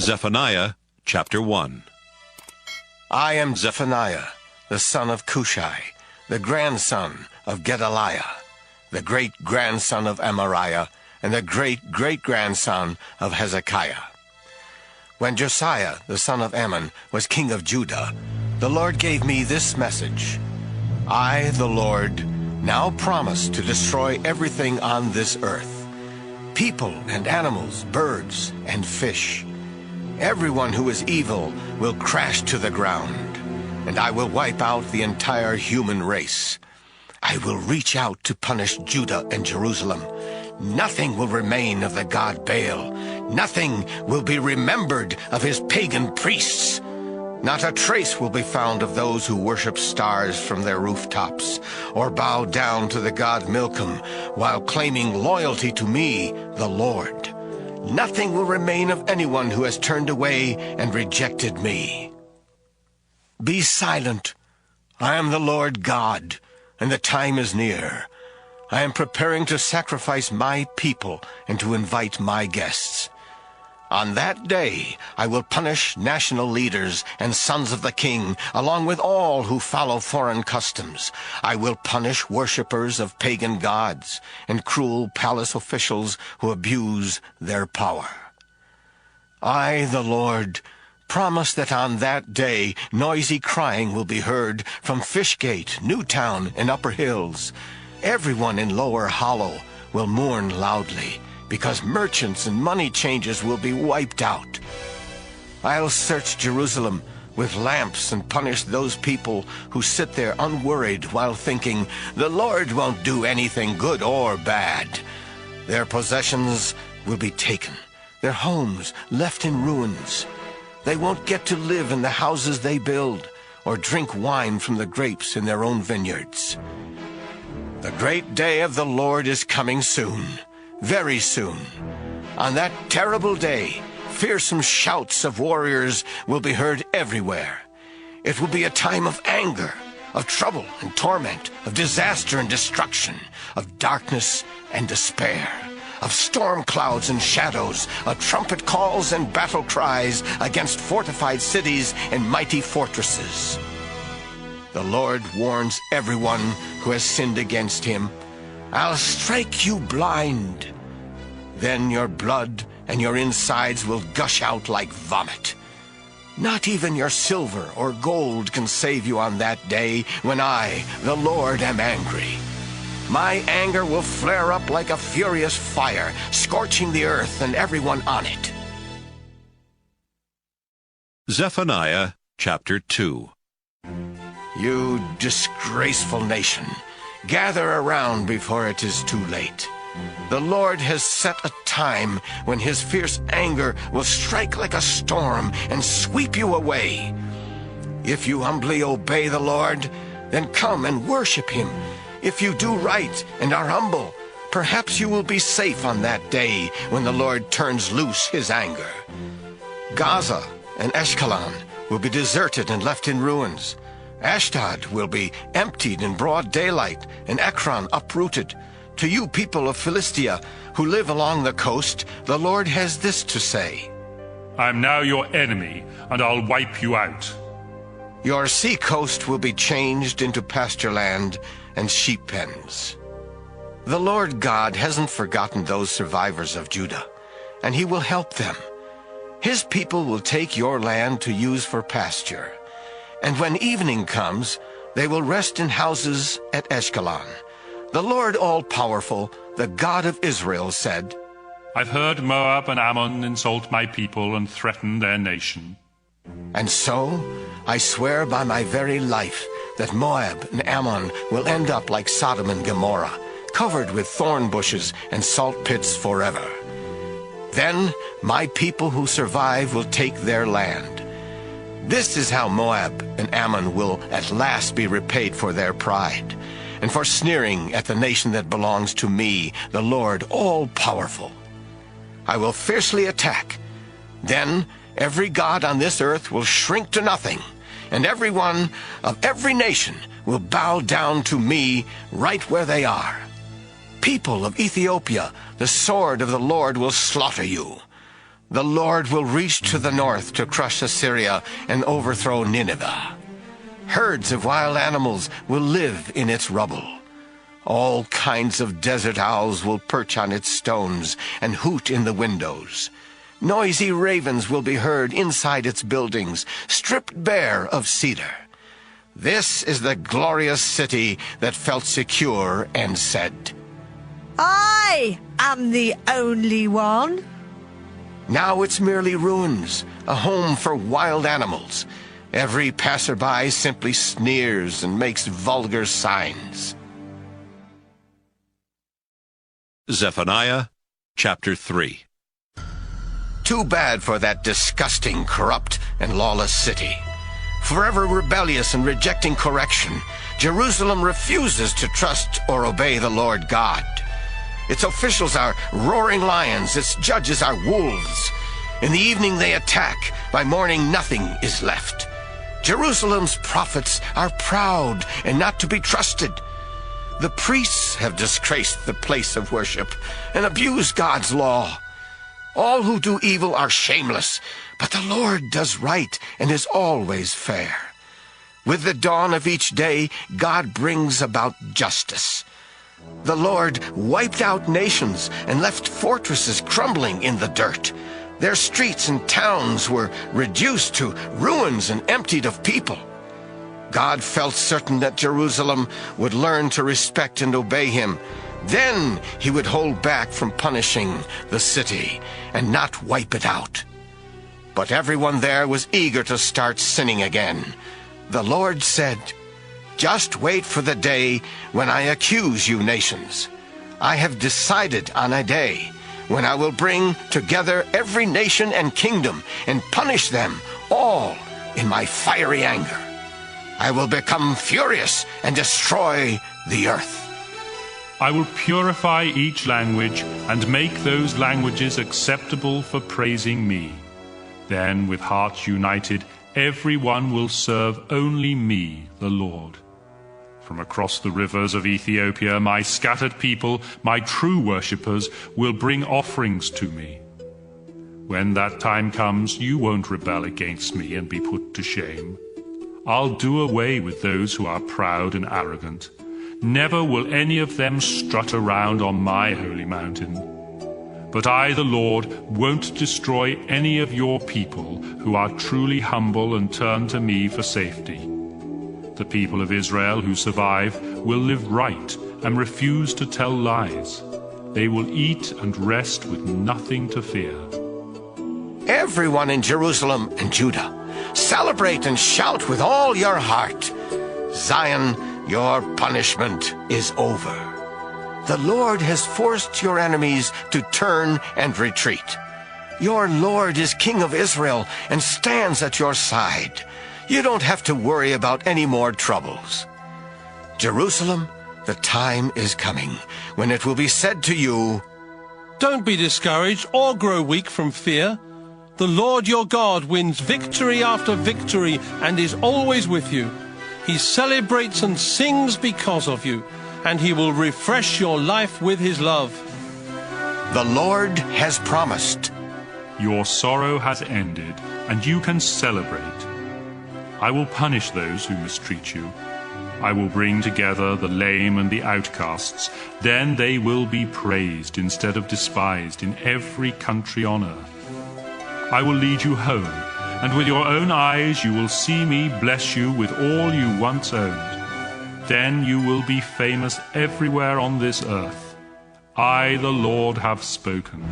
Zephaniah chapter 1. I am Zephaniah, the son of Cushai, the grandson of Gedaliah, the great-grandson of Amariah, and the great-great-grandson of Hezekiah. When Josiah, the son of Ammon, was king of Judah, the Lord gave me this message. I, the Lord, now promise to destroy everything on this earth, people and animals, birds and fish. Everyone who is evil will crash to the ground, and I will wipe out the entire human race. I will reach out to punish Judah and Jerusalem. Nothing will remain of the god Baal. Nothing will be remembered of his pagan priests. Not a trace will be found of those who worship stars from their rooftops, or bow down to the god Milcom while claiming loyalty to me, the Lord. Nothing will remain of anyone who has turned away and rejected me. Be silent. I am the Lord God, and the time is near. I am preparing to sacrifice my people and to invite my guests. On that day, I will punish national leaders and sons of the king, along with all who follow foreign customs. I will punish worshippers of pagan gods and cruel palace officials who abuse their power. I, the Lord, promise that on that day noisy crying will be heard from Fishgate, Newtown, and Upper Hills. Everyone in Lower Hollow will mourn loudly, because merchants and money changers will be wiped out. I'll search Jerusalem with lamps and punish those people who sit there unworried while thinking, the Lord won't do anything good or bad. Their possessions will be taken, their homes left in ruins. They won't get to live in the houses they build or drink wine from the grapes in their own vineyards. The great day of the Lord is coming soon. Very soon. On that terrible day, fearsome shouts of warriors will be heard everywhere. It will be a time of anger, of trouble and torment, of disaster and destruction, of darkness and despair, of storm clouds and shadows, of trumpet calls and battle cries against fortified cities and mighty fortresses. The Lord warns everyone who has sinned against him. I'll strike you blind. Then your blood and your insides will gush out like vomit. Not even your silver or gold can save you on that day when I, the Lord, am angry. My anger will flare up like a furious fire, scorching the earth and everyone on it. Zephaniah chapter 2. You disgraceful nation, gather around before it is too late. The Lord has set a time when his fierce anger will strike like a storm and sweep you away. If you humbly obey the Lord, then come and worship him. If you do right and are humble, perhaps you will be safe on that day when the Lord turns loose his anger. Gaza and Ashkelon will be deserted and left in ruins. Ashdod will be emptied in broad daylight, and Ekron uprooted. To you people of Philistia who live along the coast, the Lord has this to say. I am now your enemy, and I'll wipe you out. Your sea coast will be changed into pasture land and sheep pens. The Lord God hasn't forgotten those survivors of Judah, and he will help them. His people will take your land to use for pasture. And when evening comes, they will rest in houses at Ashkelon. The Lord all-powerful, the God of Israel, said, I've heard Moab and Ammon insult my people and threaten their nation. And so I swear by my very life that Moab and Ammon will end up like Sodom and Gomorrah, covered with thorn bushes and salt pits forever. Then my people who survive will take their land. This is how Moab and Ammon will at last be repaid for their pride, and for sneering at the nation that belongs to me, the Lord all-powerful. I will fiercely attack. Then every god on this earth will shrink to nothing, and everyone of every nation will bow down to me right where they are. People of Ethiopia, the sword of the Lord will slaughter you. The Lord will reach to the north to crush Assyria and overthrow Nineveh. Herds of wild animals will live in its rubble. All kinds of desert owls will perch on its stones and hoot in the windows. Noisy ravens will be heard inside its buildings, stripped bare of cedar. This is the glorious city that felt secure and said, I am the only one. Now it's merely ruins, a home for wild animals. Every passerby simply sneers and makes vulgar signs. Zephaniah chapter 3. Too bad for that disgusting, corrupt, and lawless city. Forever rebellious and rejecting correction, Jerusalem refuses to trust or obey the Lord God. Its officials are roaring lions, its judges are wolves. In the evening they attack, by morning nothing is left. Jerusalem's prophets are proud and not to be trusted. The priests have disgraced the place of worship and abused God's law. All who do evil are shameless, but the Lord does right and is always fair. With the dawn of each day, God brings about justice. The Lord wiped out nations and left fortresses crumbling in the dirt. Their streets and towns were reduced to ruins and emptied of people. God felt certain that Jerusalem would learn to respect and obey him. Then he would hold back from punishing the city and not wipe it out. But everyone there was eager to start sinning again. The Lord said, "Just wait for the day when I accuse you nations. I have decided on a day when I will bring together every nation and kingdom and punish them all in my fiery anger. I will become furious and destroy the earth. I will purify each language and make those languages acceptable for praising me. Then, with hearts united, everyone will serve only me, the Lord. From across the rivers of Ethiopia, my scattered people, my true worshippers, will bring offerings to me. When that time comes, you won't rebel against me and be put to shame. I'll do away with those who are proud and arrogant. Never will any of them strut around on my holy mountain. But I, the Lord, won't destroy any of your people who are truly humble and turn to me for safety. The people of Israel who survive will live right and refuse to tell lies. They will eat and rest with nothing to fear. Everyone in Jerusalem and Judah, celebrate and shout with all your heart. Zion, your punishment is over. The Lord has forced your enemies to turn and retreat. Your Lord is King of Israel and stands at your side. You don't have to worry about any more troubles. Jerusalem, the time is coming when it will be said to you, Don't be discouraged or grow weak from fear. The Lord your God wins victory after victory and is always with you. He celebrates and sings because of you, and he will refresh your life with his love. the Lord has promised. Your sorrow has ended, and you can celebrate. I will punish those who mistreat you. I will bring together the lame and the outcasts. Then they will be praised instead of despised in every country on earth. I will lead you home, and with your own eyes you will see me bless you with all you once owned. Then you will be famous everywhere on this earth. I, the Lord, have spoken.